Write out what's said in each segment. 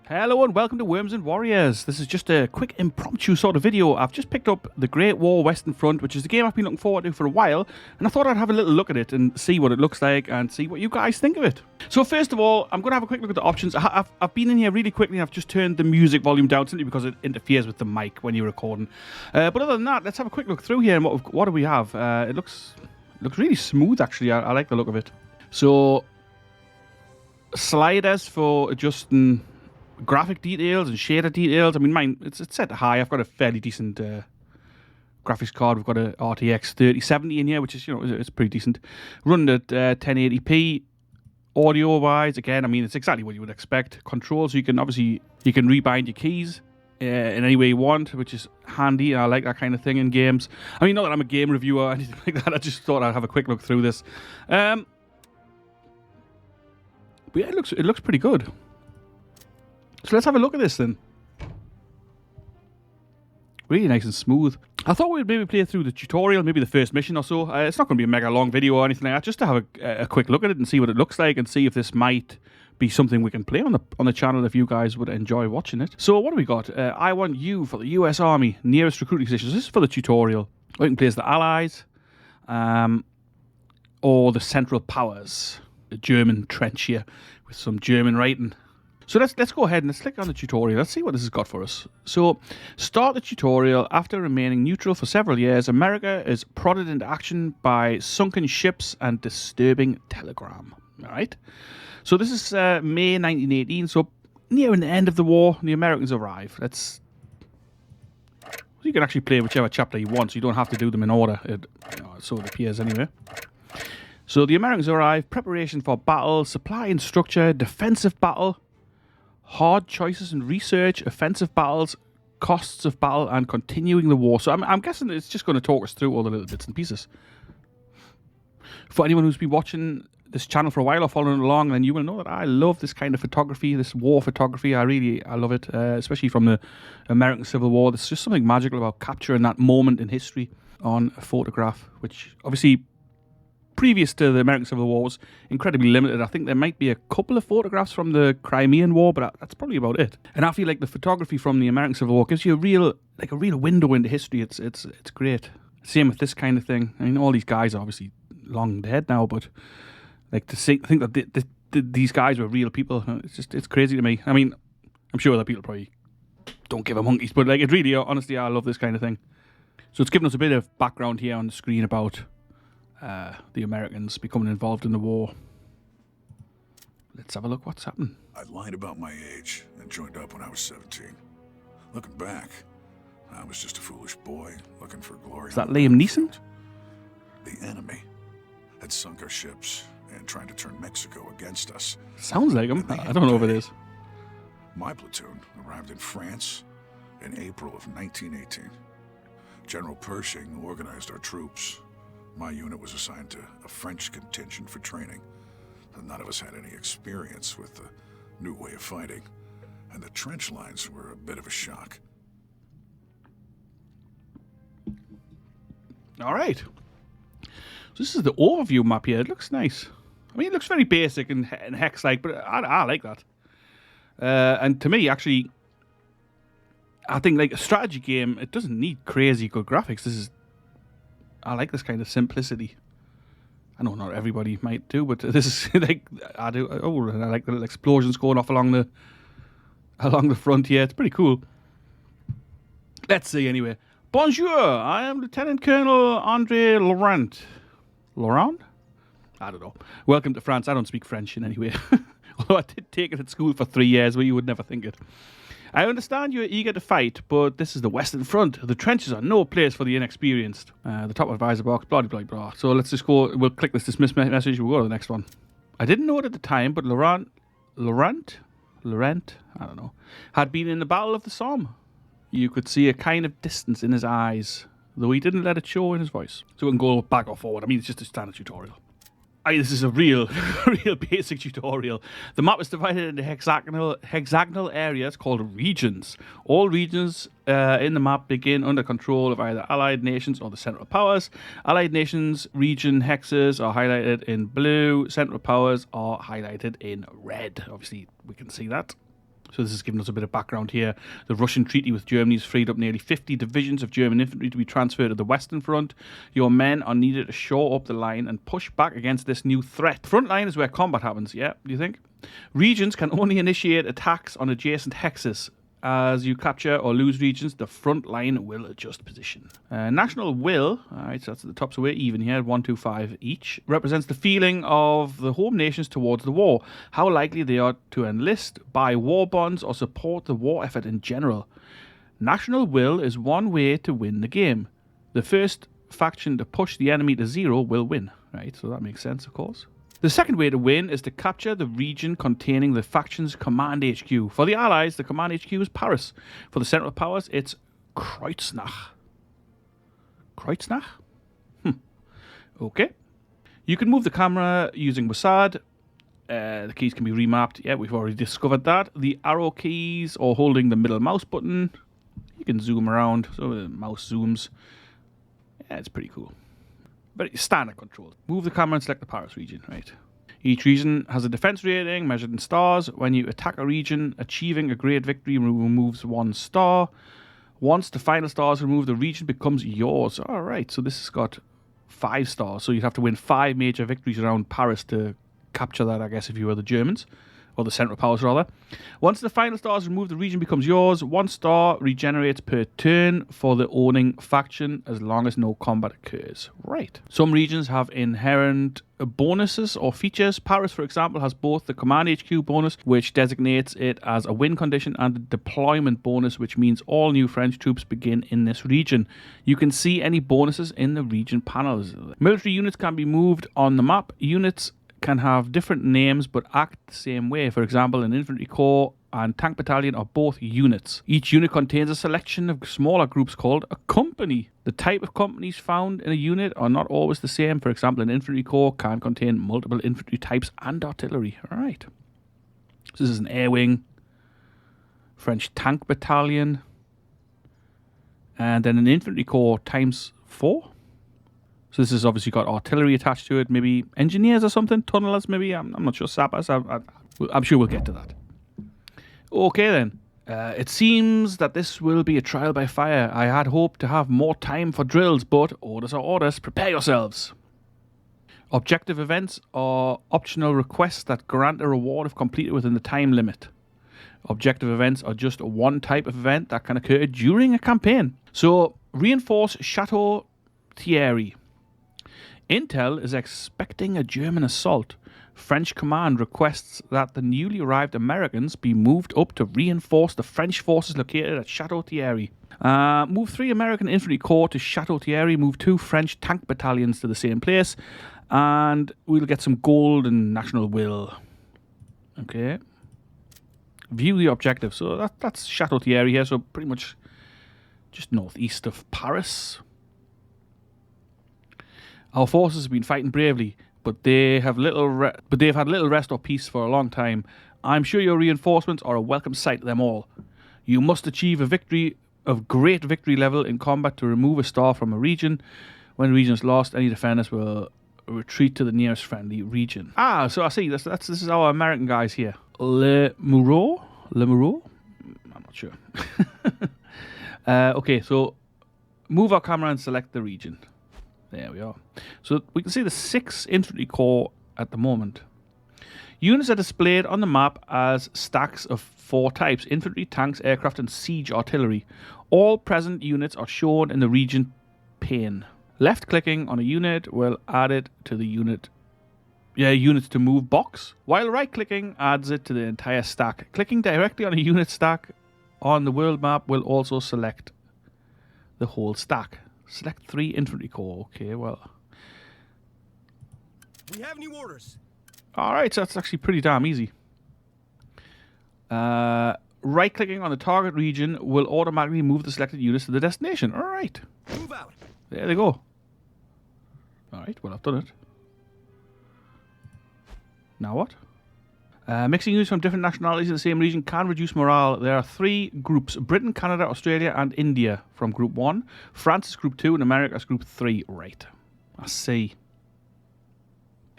Hello and welcome to Worms and Warriors. This is just a quick impromptu sort of video. I've just picked up The Great War Western Front, which is a game I've been looking forward to for a while, and I thought I'd have a little look at it and see what it looks like and see what you guys think of it. So first of all, I'm going to have a quick look at the options. I've been in here really quickly and I've just turned the music volume down simply because it interferes with the mic when you're recording. But other than that, let's have a quick look through here and what do we have? It looks really smooth actually. I like the look of it. So sliders for adjusting graphic details and shader details. I mean, mine, it's set to high. I've got a fairly decent graphics card. We've got a RTX 3070 in here, which is, it's pretty decent. Running at 1080p. Audio-wise, again, I mean, it's exactly what you would expect. Controls, you can rebind your keys in any way you want, which is handy. I like that kind of thing in games. I mean, not that I'm a game reviewer or anything like that. I just thought I'd have a quick look through this. But yeah, it looks pretty good. So let's have a look at this then. Really nice and smooth. I thought we'd maybe play through the tutorial, maybe the first mission or so. It's not going to be a mega long video or anything like that, just to have a quick look at it and see what it looks like and see if this might be something we can play on the channel if you guys would enjoy watching it. So what do we got? I want you for the US Army, nearest recruiting stations. This is for the tutorial. We can play as the Allies or the Central Powers, the German trench here with some German writing. So let's go ahead and let's click on the tutorial. Let's see what this has got for us. So, start the tutorial. After remaining neutral for several years, America is prodded into action by sunken ships and disturbing telegram. All right. So this is May 1918. So nearing the end of the war, the Americans arrive. You can actually play whichever chapter you want, so you don't have to do them in order. So it appears anyway. So the Americans arrive. Preparation for battle, supply and structure, defensive battle, hard choices and research, offensive battles, costs of battle, and continuing the war. So I'm guessing it's just going to talk us through all the little bits and pieces. For anyone who's been watching this channel for a while or following along, then you will know that I love this kind of photography, this war photography. I love it, especially from the American Civil War. There's just something magical about capturing that moment in history on a photograph, which obviously previous to the American Civil War was incredibly limited. I think there might be a couple of photographs from the Crimean War, but that's probably about it. And I feel like the photography from the American Civil War gives you a real window into history. It's great. Same with this kind of thing. I mean, all these guys are obviously long dead now, but like to think that these guys were real people, it's crazy to me. I mean, I'm sure other people probably don't give a monkeys, but like it really, honestly, I love this kind of thing. So it's given us a bit of background here on the screen about the Americans becoming involved in the war. Let's have a look what's happened. I lied about my age and joined up when I was 17. Looking back, I was just a foolish boy looking for glory. Is that Liam Neeson? The enemy had sunk our ships and trying to turn Mexico against us. Sounds like him. I don't know if it is. My platoon arrived in France in April of 1918. General Pershing organized our troops. My unit was assigned to a French contingent for training. None of us had any experience with the new way of fighting, and the trench lines were a bit of a shock. All right. So this is the overview map here. It looks nice. I mean, it looks very basic and hex-like, but I like that. And to me, actually, I think like a strategy game, it doesn't need crazy good graphics. I like this kind of simplicity. I know not everybody might do, but this is like I do. Oh, and I like the little explosions going off along the front here. It's pretty cool. Let's see anyway. Bonjour, I am Lieutenant Colonel Andre Laurent. Laurent? I don't know. Welcome to France. I don't speak French in any way. Although I did take it at school for 3 years, but you would never think it. I understand you're eager to fight, but this is the Western Front. The trenches are no place for the inexperienced. The top advisor box, blah, blah, blah. So let's just go, we'll click this dismiss message, we'll go to the next one. I didn't know it at the time, but Laurent, I don't know, had been in the Battle of the Somme. You could see a kind of distance in his eyes, though he didn't let it show in his voice. So we can go back or forward. I mean, it's just a standard tutorial. This is a real basic tutorial. The map is divided into hexagonal areas called regions. All regions in the map begin under control of either Allied nations or the Central Powers. Allied nations region hexes are highlighted in blue. Central Powers are highlighted in red. Obviously, we can see that. So this is giving us a bit of background here. The Russian treaty with Germany has freed up nearly 50 divisions of German infantry to be transferred to the Western Front. Your men are needed to shore up the line and push back against this new threat. Front line is where combat happens, yeah, do you think? Regions can only initiate attacks on adjacent hexes. As you capture or lose regions, the front line will adjust position. National will, alright, so that's at the top, so we're even here, 1, 2, 5 each, represents the feeling of the home nations towards the war, how likely they are to enlist, buy war bonds, or support the war effort in general. National will is one way to win the game. The first faction to push the enemy to 0 will win, right? So that makes sense, of course. The second way to win is to capture the region containing the faction's command HQ. For the Allies, the command HQ is Paris. For the Central Powers, it's Kreuznach. Kreuznach? Okay. You can move the camera using WASD. The keys can be remapped. Yeah, we've already discovered that. The arrow keys or holding the middle mouse button. You can zoom around, so the mouse zooms. Yeah, it's pretty cool. But standard control. Move the camera and select the Paris region, right? Each region has a defense rating measured in stars. When you attack a region, achieving a great victory removes 1 star. Once the final star is removed, the region becomes yours. Alright, so this has got 5 stars. So you'd have to win 5 major victories around Paris to capture that, I guess, if you were the Germans. Or the Central Powers, rather. Once the final star is removed, the region becomes yours. 1 star regenerates per turn for the owning faction as long as no combat occurs. Right. Some regions have inherent bonuses or features. Paris, for example, has both the Command HQ bonus, which designates it as a win condition, and a deployment bonus, which means all new French troops begin in this region. You can see any bonuses in the region panels. Military units can be moved on the map. Units can have different names but act the same way. For example, an infantry corps and tank battalion are both units. Each unit contains a selection of smaller groups called a company. The type of companies found in a unit are not always the same. For example, an infantry corps can contain multiple infantry types and artillery. Alright. So this is an air wing, French tank battalion, and then an infantry corps times 4. So this has obviously got artillery attached to it, maybe engineers or something, tunnelers maybe, I'm not sure, sappers, I'm sure we'll get to that. Okay then, it seems that this will be a trial by fire. I had hoped to have more time for drills, but orders are orders, prepare yourselves. Objective events are optional requests that grant a reward if completed within the time limit. Objective events are just one type of event that can occur during a campaign. So, reinforce Chateau Thierry. Intel is expecting a German assault. French command requests that the newly arrived Americans be moved up to reinforce the French forces located at Chateau Thierry. Move 3 American infantry corps to Chateau Thierry. Move 2 French tank battalions to the same place. And we'll get some gold and national will. Okay. View the objective. So that's Chateau Thierry here. So pretty much just northeast of Paris. Our forces have been fighting bravely, but they've had little rest or peace for a long time. I'm sure your reinforcements are a welcome sight to them all. You must achieve a victory of great victory level in combat to remove a star from a region. When the region is lost, any defenders will retreat to the nearest friendly region. So I see. This is our American guys here. Le Moureau? I'm not sure. Okay, so move our camera and select the region. There we are. So we can see the 6 infantry corps at the moment. Units are displayed on the map as stacks of 4 types: infantry, tanks, aircraft, and siege artillery. All present units are shown in the region pane. Left-clicking on a unit will add it to the units to move box, while right-clicking adds it to the entire stack. Clicking directly on a unit stack on the world map will also select the whole stack. Select 3 infantry corps. Okay, well. We have new orders. Alright, so that's actually pretty damn easy. Right-clicking on the target region will automatically move the selected units to the destination. Alright. Move out. There they go. Alright, well, I've done it. Now what? Mixing units from different nationalities in the same region can reduce morale. There are 3 groups: Britain, Canada, Australia, and India from Group 1. France is Group 2, and America is Group 3. Right. I see.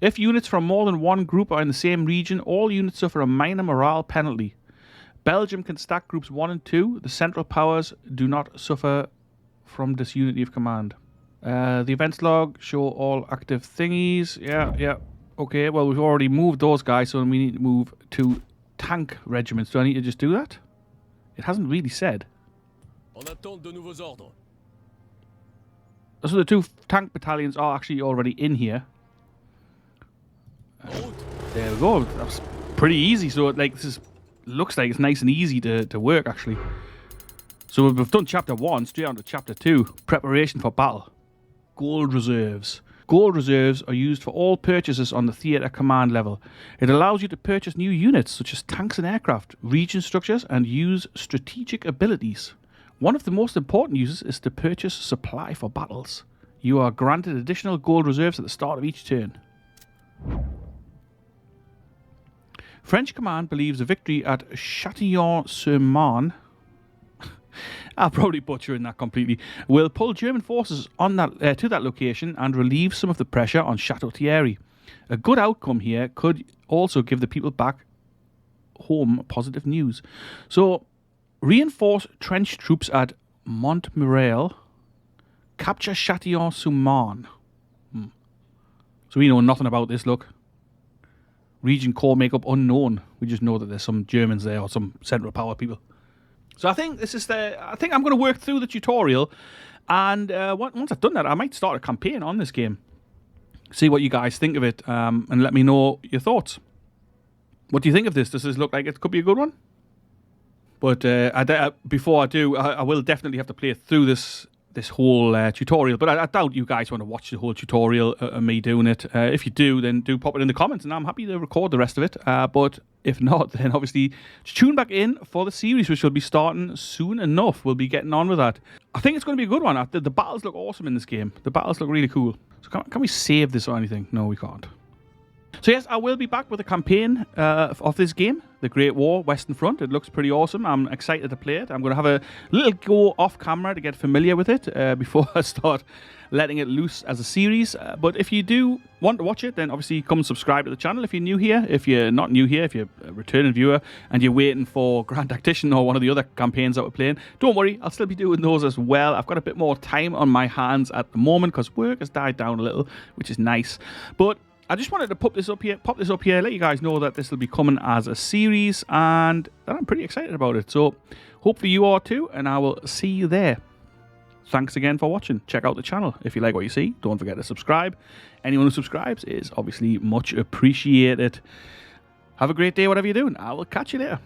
If units from more than one group are in the same region, all units suffer a minor morale penalty. Belgium can stack groups 1 and 2. The Central Powers do not suffer from disunity of command. The events log show all active thingies. Yeah. Okay, well, we've already moved those guys, so we need to move to tank regiments. Do I need to just do that? It hasn't really said. En attente de nouveaux ordres. So the 2 tank battalions are actually already in here. There we go. That's pretty easy. So like looks like it's nice and easy to work actually. So we've done chapter 1, straight on to chapter 2. Preparation for battle. Gold reserves. Gold reserves are used for all purchases on the theatre command level. It allows you to purchase new units such as tanks and aircraft, region structures, and use strategic abilities. One of the most important uses is to purchase supply for battles. You are granted additional gold reserves at the start of each turn. French command believes a victory at Châtillon-sur-Marne, I'll probably butcher that completely, will pull German forces on that to that location and relieve some of the pressure on Chateau Thierry. A good outcome here could also give the people back home positive news. So, reinforce trench troops at Montmirail, capture Châtillon-sur-Marne. So we know nothing about this, look. Region core makeup unknown. We just know that there's some Germans there or some Central Power people. So I think I think I'm going to work through the tutorial, and once I've done that, I might start a campaign on this game. See what you guys think of it, and let me know your thoughts. What do you think of this? Does this look like it could be a good one? But before I do, I will definitely have to play through this whole tutorial. But I doubt you guys want to watch the whole tutorial of me doing it. If you do, then do pop it in the comments, and I'm happy to record the rest of it. But if not, then obviously tune back in for the series, which will be starting soon enough. We'll be getting on with that. I think it's going to be a good one. The battles look awesome in this game. The battles look really cool. So can we save this or anything? No, we can't. So yes, I will be back with a campaign of this game, The Great War, Western Front. It looks pretty awesome. I'm excited to play it. I'm going to have a little go off camera to get familiar with it before I start letting it loose as a series. But if you do want to watch it, then obviously come and subscribe to the channel if you're new here. If you're not new here, if you're a returning viewer and you're waiting for Grand Tactician or one of the other campaigns that we're playing, don't worry, I'll still be doing those as well. I've got a bit more time on my hands at the moment because work has died down a little, which is nice. But I just wanted to pop this up here, let you guys know that this will be coming as a series and that I'm pretty excited about it. So hopefully you are too, and I will see you there. Thanks again for watching. Check out the channel. If you like what you see, don't forget to subscribe. Anyone who subscribes is obviously much appreciated. Have a great day, whatever you're doing. I will catch you later.